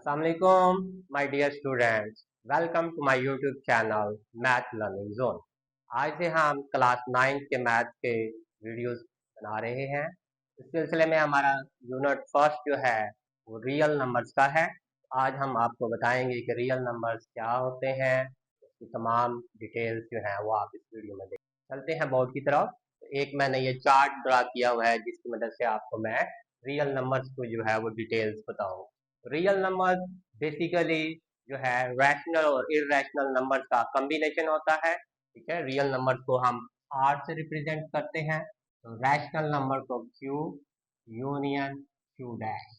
Assalamualaikum, my dear students. Welcome to my YouTube channel Math Learning Zone. आज से हम class 9 के math के वीडियोस बना रहे हैं। इस सिलसिले में हमारा यूनिट फर्स्ट जो है वो रियल नंबर्स का है। आज हम आपको बताएंगे कि रियल नंबर्स क्या होते हैं, उसकी तमाम डिटेल्स जो है वो आप इस वीडियो में देख। चलते हैं बोर्ड की तरफ। एक मैंने ये चार्ट ड्रा किया हुआ है जिसकी मदद से आपको मैं रियल नंबर्स को जो है वो डिटेल्स बताऊँ। रियल नंबर बेसिकली जो है रैशनल और इरेशनल नंबर्स का कॉम्बिनेशन होता है। ठीक है, रियल नंबर्स को हम आर से रिप्रेजेंट करते हैं, तो रैशनल नंबर को क्यू यूनियन क्यू डैश,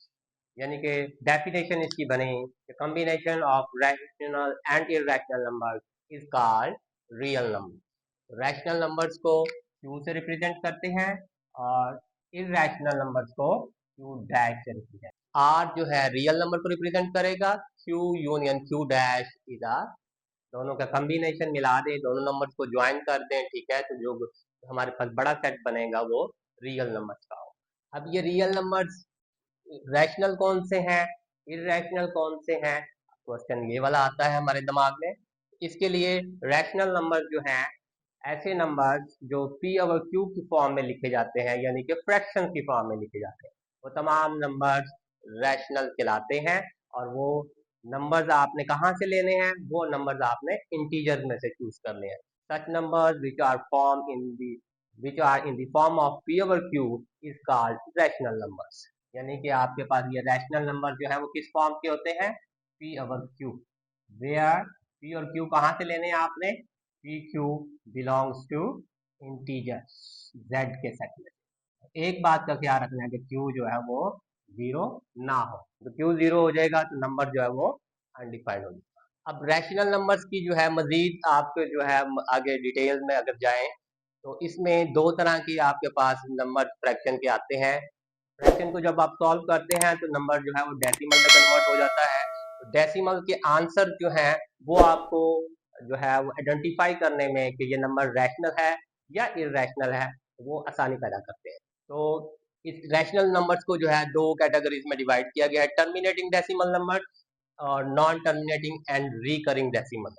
यानी कि डेफिनेशन इसकी बनी कि combination of rational and irrational number is called real number. Rational numbers को क्यू से रिप्रेजेंट करते हैं और इरेशनल नंबर्स को क्यू डैश से रिप्रेजेंट। आर जो है रियल नंबर को रिप्रेजेंट करेगा, Q union Q dash is R, दोनों का कॉम्बिनेशन मिला दे, दोनों नंबर्स को ज्वाइन कर दें, ठीक है, तो जो हमारे पास बड़ा सेट बनेगा वो रियल नंबर्स का हो। अब ये रियल नंबर्स रैशनल कौन से हैं, इरेशनल कौन से हैं, क्वेश्चन ये वाला आता है हमारे दिमाग में। इसके लिए रैशनल नंबर जो हैं ऐसे नंबर्स जो पी ओवर क्यू की फॉर्म में लिखे जाते हैं, यानी कि फ्रैक्शन की फॉर्म में लिखे जाते हैं, वो तमाम नंबर्स रैशनल कहलाते हैं। और वो नंबर्स आपने कहाँ से लेने हैं, वो नंबर्स आपने इंटीजर्स में से चूज करने हैं। Such numbers which are in the form of p over q is called rational numbers. यानी कि आपके पास ये रैशनल नंबर जो है वो किस फॉर्म के होते हैं, P over Q, where P और क्यू कहाँ से लेने हैं आपने, P Q belongs to integers Z के सेट में। एक बात का ख्याल रखना है कि क्यू जो है वो जीरो ना हो, तो क्यू जीरो हो जाएगा तो नंबर जो है वो अनडिफाइंड हो जाएगा। अब रैशनल नंबर्स की जो है मजीद आपके जो है आगे डिटेल में अगर जाएं तो इसमें दो तरह की आपके पास नंबर फ्रैक्शन के आते हैं। फ्रैक्शन को जब आप सॉल्व करते हैं तो नंबर जो है वो डेसिमल में कन्वर्ट हो जाता है। तो डेसिमल के आंसर जो है वो आपको जो है वो आइडेंटिफाई करने में कि ये नंबर रैशनल है या इरेशनल है वो आसानी पैदा करते हैं। तो इस रैशनल नंबर्स को जो है दो कैटेगरीज में डिवाइड किया गया है, टर्मिनेटिंग डेसिमल नंबर और non terminating and recurring decimal.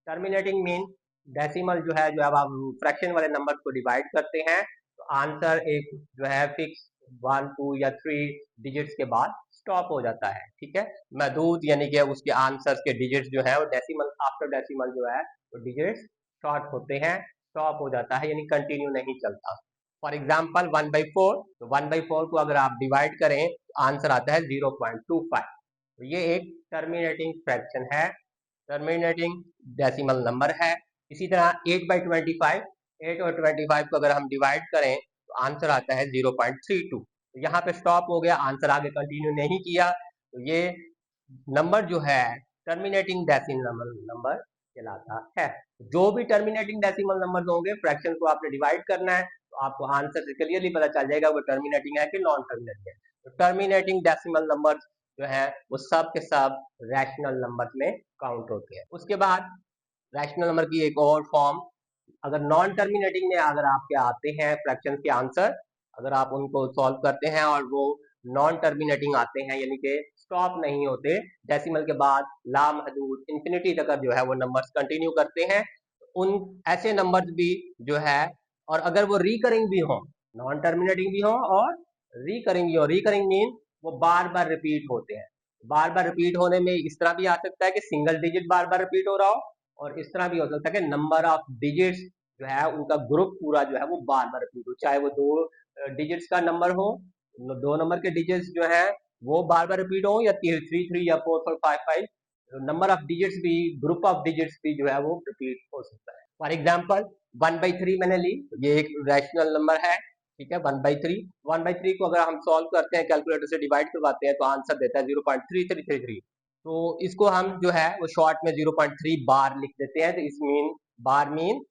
Terminating mean decimal जो है, जो अब आप फ्रैक्शन वाले नंबर को डिवाइड करते हैं तो आंसर एक जो है फिक्स 1 2 या 3 डिजिट्स के बाद स्टॉप हो जाता है। ठीक है, महदूद यानी कि उसके आंसर्स के डिजिट्स जो है वो डेसिमल आफ्टर डेसिमल जो है वो डिजिट्स शॉर्ट होते हैं, स्टॉप हो जाता है, यानी कंटिन्यू नहीं चलता। फॉर एग्जाम्पल 1/4, तो 1/4 को अगर आप डिवाइड करें तो आंसर आता है 0.25। तो ये एक टर्मिनेटिंग फ्रैक्शन है, टर्मिनेटिंग डेसिमल नंबर है। इसी तरह 8/25, 8 और 25 को अगर हम डिवाइड करें तो आंसर आता है 0.32। तो यहाँ पे स्टॉप हो गया, आंसर आगे कंटिन्यू नहीं किया, तो ये नंबर जो है टर्मिनेटिंग डेसिमल नंबर कहलाता है। जो भी टर्मिनेटिंग डेसिमल नंबर होंगे, फ्रैक्शन को आपने डिवाइड करना है तो आपको आंसर से क्लियरली पता चल जाएगा वो टर्मिनेटिंग है कि नॉन टर्मिनेटिंग है। तो टर्मिनेटिंग डेसिमल नंबर जो है वो सब के सब रैशनल नंबर में काउंट होते हैं। उसके बाद रैशनल नंबर की एक और फॉर्म, अगर नॉन टर्मिनेटिंग में अगर आपके आते हैं फ्रैक्शन के आंसर, अगर आप उनको सॉल्व करते हैं और वो नॉन टर्मिनेटिंग आते हैं, यानी कि स्टॉप नहीं होते, डेसिमल के बाद लामहदूद इंफिनिटी तक जो है वो नंबर्स कंटिन्यू करते हैं, उन ऐसे नंबर्स भी जो है, और अगर वो रिकरिंग भी हो, नॉन टर्मिनेटिंग भी हो और रिकरिंग भी हो, रिकरिंग मीन वो बार बार रिपीट होते हैं। बार बार रिपीट होने में इस तरह भी आ सकता है कि सिंगल डिजिट बार बार रिपीट हो रहा हो, और इस तरह भी हो सकता है कि नंबर ऑफ डिजिट्स जो है उनका ग्रुप पूरा जो है वो बार बार रिपीट हो, चाहे वो दो डिजिट्स का नंबर हो, दो नंबर के डिजिट्स जो है वो बार बार रिपीट हो, या 3 3 या 4 4 5 5 नंबर ऑफ डिजिट्स भी, ग्रुप ऑफ डिजिट्स भी जो है वो रिपीट हो सकता है। फॉर एग्जाम्पल 1/3 मैंने ली, ये एक रैशनल नंबर है, ठीक है, 1/3 को अगर हम सॉल्व करते हैं, कैलकुलेटर से डिवाइड करवाते हैं तो आंसर देता है 0.3333। तो इसको हम जो है वो शॉर्ट में 0.3 बार लिख देते हैं, तो इस मीन बार मीन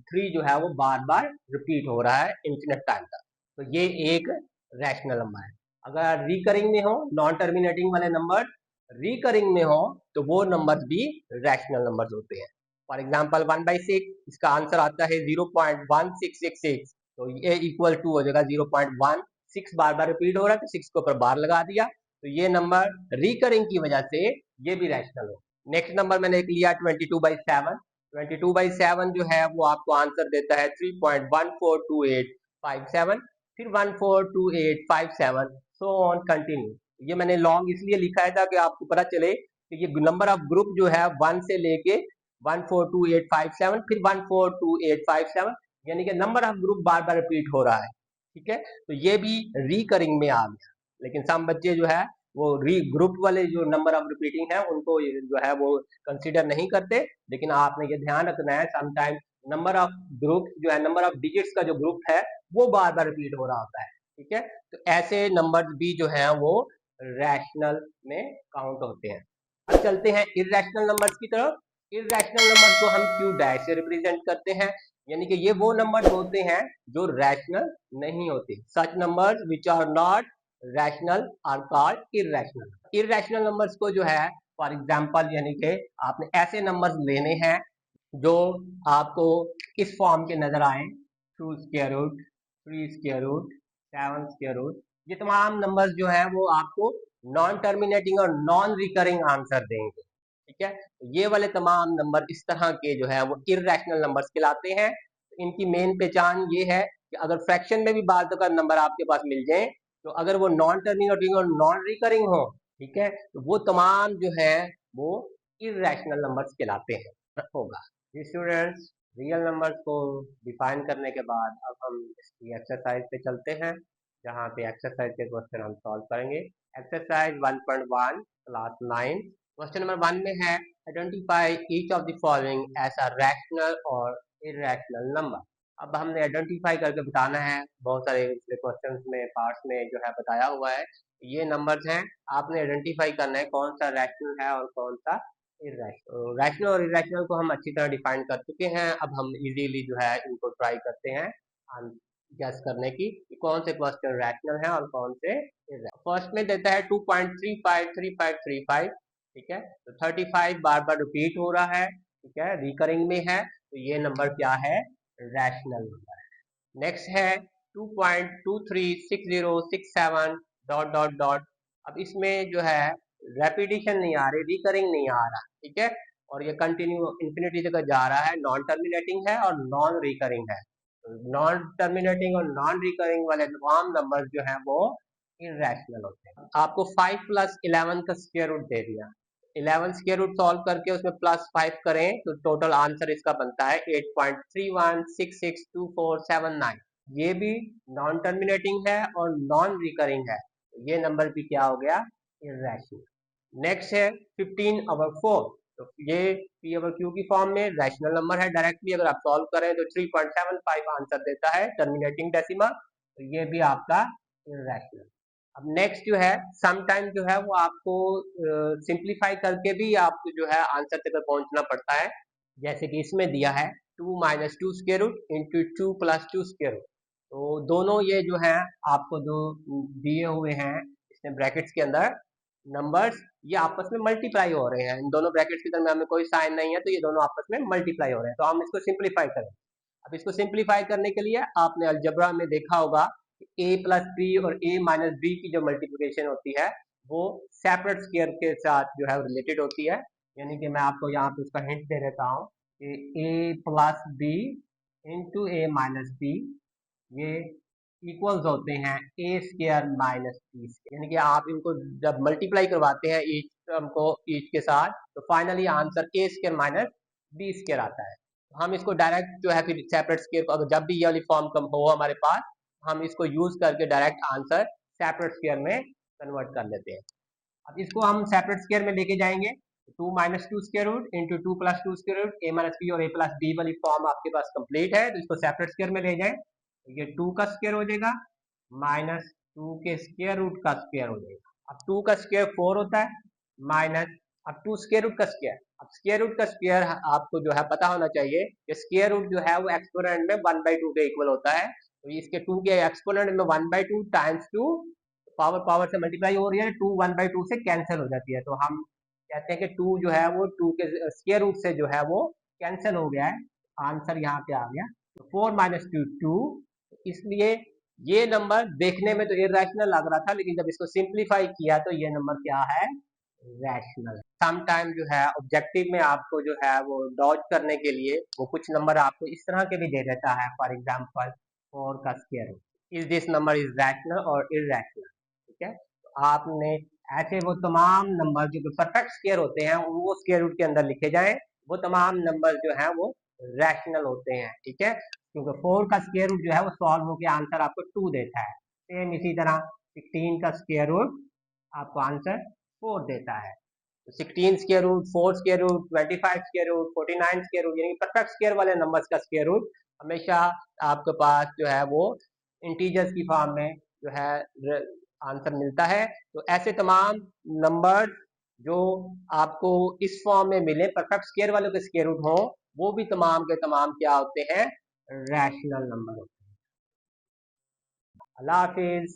3 जो है वो बार बार रिपीट हो रहा है इंफिनिट टाइम तक। तो ये एक रैशनल नंबर है। अगर रिकरिंग में हो, नॉन टर्मिनेटिंग वाले नंबर रिकरिंग में हो, तो वो नंबर भी रैशनल नंबर होते हैं। फॉर एग्जाम्पल 1/6, इसका आंसर आता है 0.1666, तो ये इक्वल टू हो जाएगा 0.16, बार बार रिपीट हो रहा है तो 6 के ऊपर बार लगा दिया, तो ये नंबर रिकरिंग की वजह से ये भी रैशनल हो। नेक्स्ट नंबर मैंने एक लिया 22/7। 22/7 जो है वो आपको आंसर देता है 3.142857, फिर 142857, सो ऑन कंटिन्यू। ये मैंने लॉन्ग इसलिए लिखा है ताकि आपको पता चले कि ये नंबर ऑफ ग्रुप जो है 1 से लेके 142857 फिर 142857, यानी कि number of group bar bar repeat हो रहा है। ठीक है, तो ये भी रिकरिंग में आ गया। लेकिन सम बच्चे जो है वो री ग्रुप वाले जो नंबर ऑफ रिपीटिंग है उनको जो है वो कंसीडर नहीं करते। लेकिन आपने ये ध्यान रखना है समटाइम नंबर ऑफ ग्रुप जो है, नंबर ऑफ डिजिट्स का जो ग्रुप है वो बार बार रिपीट हो रहा होता है। ठीक है, तो ऐसे नंबर भी जो है वो रैशनल में काउंट होते हैं। अब चलते हैं इर्रेशनल नंबर्स की तरफ। इर्रेशनल नंबर को हम क्यू डैश से रिप्रेजेंट करते हैं, यानी कि ये वो नंबर होते हैं जो रैशनल नहीं होते। Such numbers which are not rational are called irrational. Irrational numbers को जो है फॉर एग्जांपल, यानी कि आपने ऐसे नंबर्स लेने हैं जो आपको इस फॉर्म के नजर आए, 2 square root, 3 square root, 7 square root. ये तमाम नंबर्स जो है वो आपको नॉन टर्मिनेटिंग और नॉन रिकरिंग आंसर देंगे। ठीक है, ये वाले तमाम नंबर इस तरह के जो है वो इर्रेशनल नंबर्स कहलाते हैं। इनकी मेन पहचान ये है कि अगर फ्रैक्शन में भी बात का नंबर आपके पास मिल जाए, तो अगर वो नॉन टर्मिनेटिंग और नॉन रिकरिंग हो, ठीक है, तो वो तमाम जो है वो इर्रेशनल नंबर्स कहलाते हैं। होगा स्टूडेंट्स, रियल नंबर्स को डिफाइन करने के बाद अब हम इसकी एक्सरसाइज पे चलते हैं, जहाँ पे एक्सरसाइज के क्वेश्चन हम सॉल्व करेंगे। Exercise 1.1 class 9। क्वेश्चन नंबर 1 में है identify each of the following as a rational और इर्रेशनल नंबर। अब हमने आइडेंटिफाई करके बताना है। बहुत सारे क्वेश्चंस में पार्ट्स में जो है बताया हुआ है ये नंबर्स हैं, आपने आइडेंटिफाई करना है कौन सा रैशनल है और कौन सा इर्रेशनल। रैशनल और इर्रेशनल को हम अच्छी तरह डिफाइन कर चुके हैं। अब हम इजीली जो है इनको ट्राई करते हैं गैस करने की कि कौन से क्वेश्चन रैशनल है और कौन से इर्रेशनल। फर्स्ट में देता है 2.353535। ठीक है, तो 35 बार बार रिपीट हो रहा है, ठीक है, रिकरिंग में है, तो ये नंबर क्या है, रैशनल नंबर है। नेक्स्ट है 2.236067 डॉट डॉट डॉट। अब इसमें जो है रेपिटेशन नहीं आ रही, रिकरिंग नहीं आ रहा, ठीक है, और ये कंटिन्यू इंफिनिटी तक जा रहा है, नॉन टर्मिनेटिंग है और नॉन रिकरिंग है। नॉन टर्मिनेटिंग और नॉन रिकरिंग वाले तमाम नंबर जो है वो इर्रेशनल होते हैं। आपको 5 + 11 का स्क्वायर रूट दे दिया, 11 स्क्वायर रूट सॉल्व करके उसमें +5 करें तो टोटल आंसर इसका बनता है 8.31662479। ये भी नॉन टर्मिनेटिंग है और नॉन रिकरिंग है, तो ये नंबर भी क्या हो गया, इर्रेशनल। नेक्स्ट है 15/4। तो ये P/Q की फॉर्म में रैशनल नंबर है। डायरेक्टली अगर आप सॉल्व करें तो 3.75 आंसर देता है टर्मिनेटिंग डेसिमल, तो ये भी आपका इर्रेशनल। अब नेक्स्ट जो है समटाइम जो है वो आपको सिंप्लीफाई करके भी आपको जो है आंसर तक पहुंचना पड़ता है। जैसे कि इसमें दिया है 2 - 2 square root into 2 + 2 square root. तो दोनों ये जो है आपको जो दिए हुए हैं इसमें ब्रैकेट्स के अंदर नंबर्स, ये आपस में मल्टीप्लाई हो रहे हैं। इन दोनों ब्रैकेट्स के दरमियान में कोई साइन नहीं है, तो ये दोनों आपस में मल्टीप्लाई हो रहे हैं, तो हम इसको सिंप्लीफाई करें। अब इसको सिंप्लीफाई करने के लिए आपने अलजेब्रा में देखा होगा a + b और a - b की जो मल्टीप्लिकेशन होती है वो सेपरेट स्क्वायर के साथ जो है रिलेटेड होती है। यानी कि मैं आपको यहाँ पे उसका हिंट दे देता हूँ कि a + b into a - b ये इक्वल्स होते हैं a square minus b square. यानी कि आप इनको जब मल्टीप्लाई करवाते हैं ईच टर्म को ईच के साथ, तो finally answer a square minus b square आता है। हम इसको डायरेक्ट जो है फिर सेपरेट स्क्वायर को अगर जब भी ये वाली फॉर्म कम हो हमारे पास, हम इसको यूज करके डायरेक्ट आंसर सेपरेट स्क्वायर में कन्वर्ट कर लेते हैं। अब इसको हम सेपरेट स्क्वायर में लेके जाएंगे, 2 - 2 square root into 2 + 2 square root, a - b और a + b वाली फॉर्म आपके पास कंप्लीट है, तो इसको सेपरेट स्क्वायर में ले जाएं, तो ये 2 का स्क्वायर हो जाएगा माइनस 2 के स्क्वायर रूट का स्क्वायर हो जाएगा। अब 2 का स्क्वायर 4 होता है माइनस, अब 2 स्क्वायर रूट का स्क्वायर, अब स्क्वायर रूट का स्क्वायर आपको जो है पता होना चाहिए कि स्क्वायर रूट जो है वो एक्सपोनेंट में 1/2 के इक्वल होता है, तो इसके 2 के एक्सपोनेंट में 1/2 टाइम्स 2, पावर पावर से मल्टीप्लाई हो रही है, 2 1/2 से कैंसिल हो जाती है, तो हम कहते हैं कि 2 जो है वो 2 के स्क्वायर रूट से जो है वो कैंसिल हो गया है, आंसर यहाँ पे आ गया। तो 4 - 2 2, इसलिए ये नंबर देखने में तो इरेशनल लग रहा था, लेकिन जब इसको सिंप्लीफाई किया तो ये नंबर क्या है, रैशनल। सम टाइम जो है ऑब्जेक्टिव में आपको जो है वो डॉज करने के लिए वो कुछ नंबर आपको इस तरह के भी दे देता है, फॉर एग्जांपल 4 का square root, is this number is rational और इरेशनल। ठीक है, तो आपने ऐसे वो तमाम नंबर जो परफेक्ट स्क्वायर होते हैं वो स्क्वायर रूट के अंदर लिखे जाएं, वो तमाम नंबर जो है वो रैशनल होते हैं। ठीक है, क्योंकि 4 का स्क्वायर रूट जो है वो सॉल्व होकर आंसर आपको 2 देता है। सेम इसी तरह 16 का स्क्वायर रूट आपको आंसर 4 देता है। 16 square root, 4 square root, 25 square root, 49 square root, यानी कि परफेक्ट स्क्वायर वाले नंबर्स का स्क्वायर रूट हमेशा आपके पास जो है वो इंटीजर्स की फॉर्म में जो है आंसर मिलता है। तो ऐसे तमाम नंबर जो आपको इस फॉर्म में मिले, परफेक्ट स्क्वायर वालों के स्क्वायर रूट हो, वो भी तमाम के तमाम क्या होते हैं, रैशनल नंबर होते हैं। अल्लाह हाफिज।